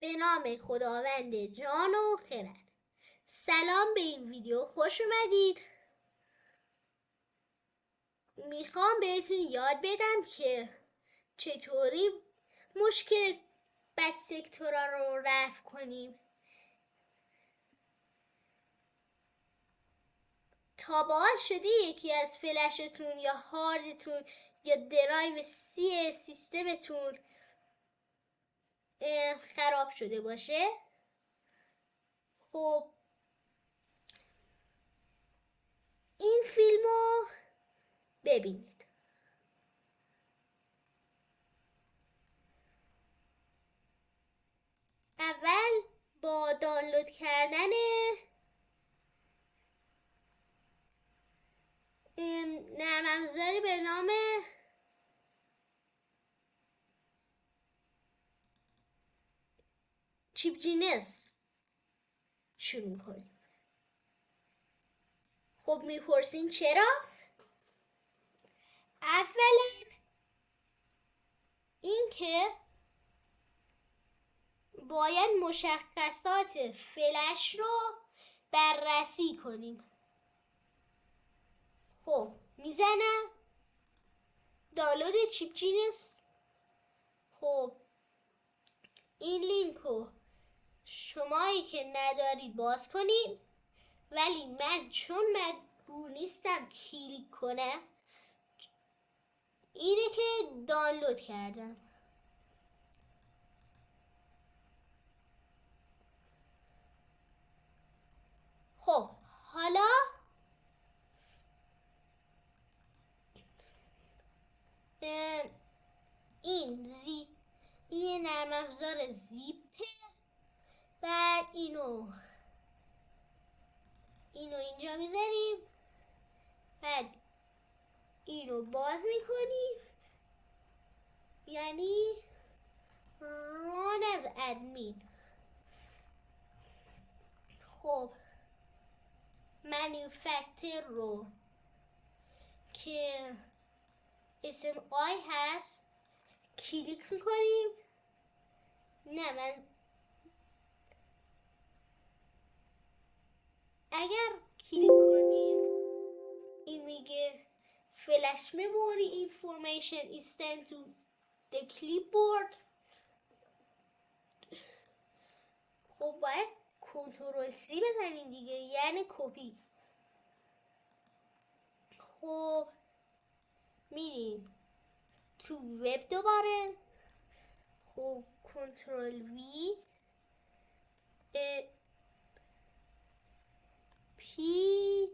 به نام خداوند جان و خرد. سلام به این ویدیو، خوش اومدید. میخوام بهتون یاد بدم که چطوری مشکل بد سکتورا رو رفع کنیم. تا به حال شده یکی از فلشتون یا هاردتون یا درایو سی سیستمتون خراب شده باشه؟ خب این فیلم رو ببینید. اول با دانلود کردن نرم افزاری به نام چیپ جینس شروع میکنیم. خب میپرسین چرا؟ اولا اینکه باید مشخصات فلش رو بررسی کنیم. خب میزنم دانلود چیپ جینس. خب این لینک رو شمایی که ندارید باز کنید، ولی من چون مجبور نیستم کلیک کنم اینه که دانلود کردم. خب حالا این نرم افزار زیپه. بعد اینو اینجا میذاریم. بعد اینو باز میکنیم، یعنی run as admin. خب manufacturer رو که اسم آی هست کلیک میکنیم. نه، من اگر کلیک کنیم این میگه فلش memory information is sent to the clipboard. خب باید کنترل سی بزنیم دیگه، یعنی کپی. خب میریم تو وب دوباره. خب کنترل وی پی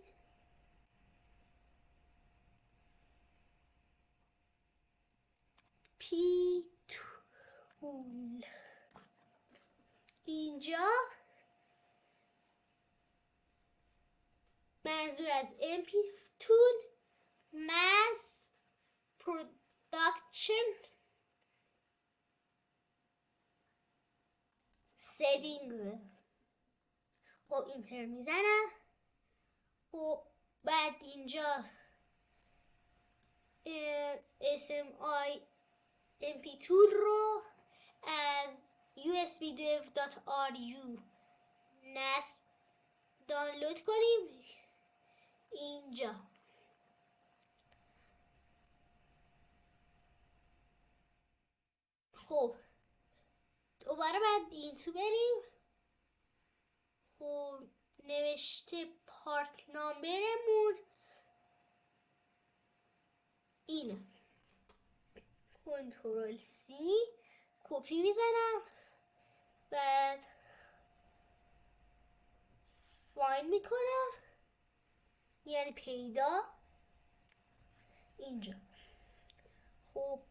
تول. اینجا منظور از MP تول ماس پروداکشن سیتینگز. خب اینتر میزنم. خب بعد اینجا SMI MP تول رو از usbdev.ru نصب دانلود کنیم اینجا. خب دوباره بعد این تو بریم. خب نوشته پارت نامبرمون اینه. کنترل سی کپی میزنم. بعد فایند میکنم، یعنی پیدا اینجا. خب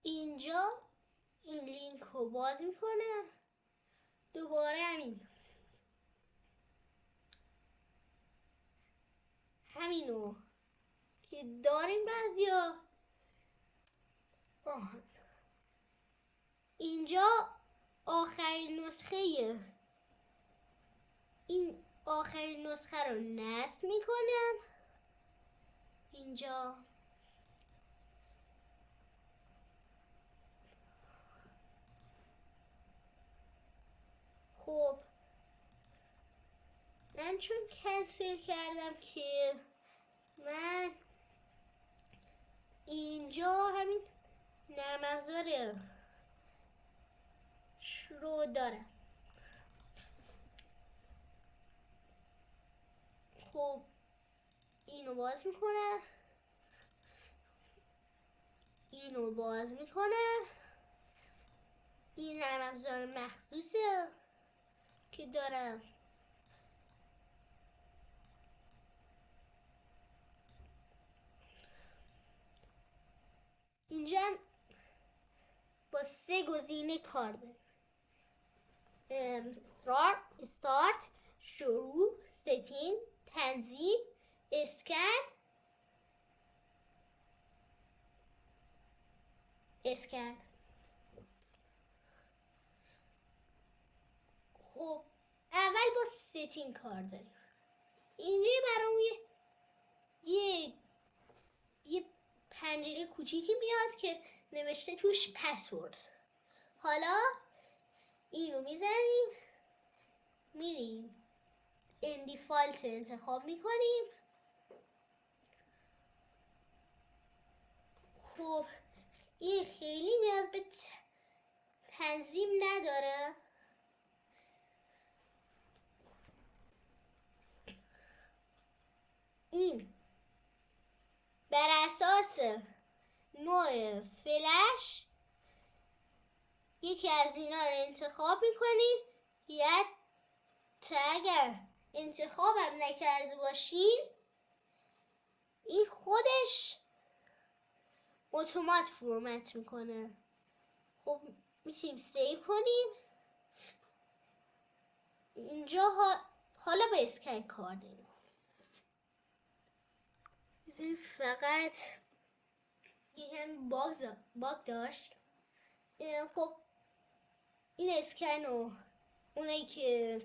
اینجا این لینک رو باز میکنم. دوباره همینو که داریم بعضیا. اینجا آخرین نسخه این آخرین نسخه رو نصب میکنم اینجا. خب من چون کنسل کردم که من اینجا همین نرم افزار رو دارم. خب اینو باز میکنه، اینو باز میکنه. این نرم افزار مخصوصه که دارم. اینجا با 3 گزینه کار داریم. استارت، شروع، ستین، تنظیم، اسکن. خب اول با ستین کار داریم. اینجا برام یه پنجره کوچیکی میاد که نوشته توش پسورد. حالا اینو میزنیم، میریم این دیفالت انتخاب میکنیم. خب این خیلی نیاز به تنظیم نداره. این بر اساس نوع فلش یکی از اینا رو انتخاب میکنیم، یا اگر انتخابم نکرده باشین این خودش اتومات فرمت میکنه. خب میتونیم سیو کنیم. اینجا حالا به اسکن کار داریم. فقط یه هم باگ داشت. خب این اسکن رو اونایی که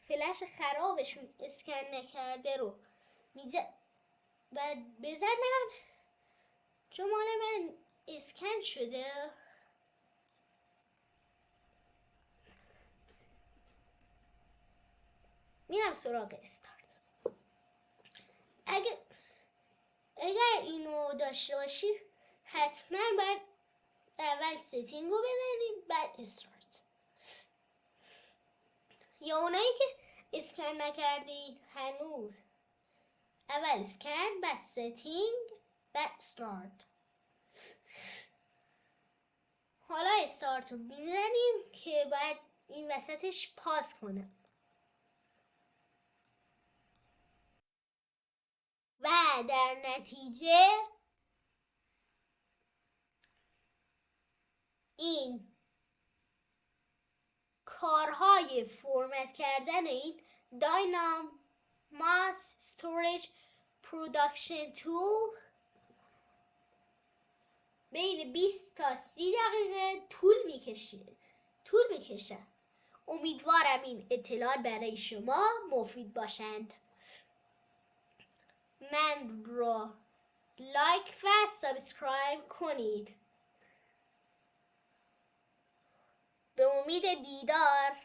فلش خرابشون اسکن نکرده رو بزنن. چون مال من اسکن شده، میرم سراغ استارت. اگر اینو داشته باشید حتما باید اول ستینگ رو بزنید بعد استارت. یا اونایی که اسکن نکردی هنوز، اول اسکن بعد ستینگ بعد استارت. حالا استارت رو میزنیم که باید این وسطش پاس کنه و در نتیجه این کارهای فرمت کردن این داینام ماس استوریج پروداکشن تول بین 20 تا 30 دقیقه طول میکشه. امیدوارم این اطلاعات برای شما مفید باشند. من رو لایک و سابسکرایب کنید. به امید دیدار.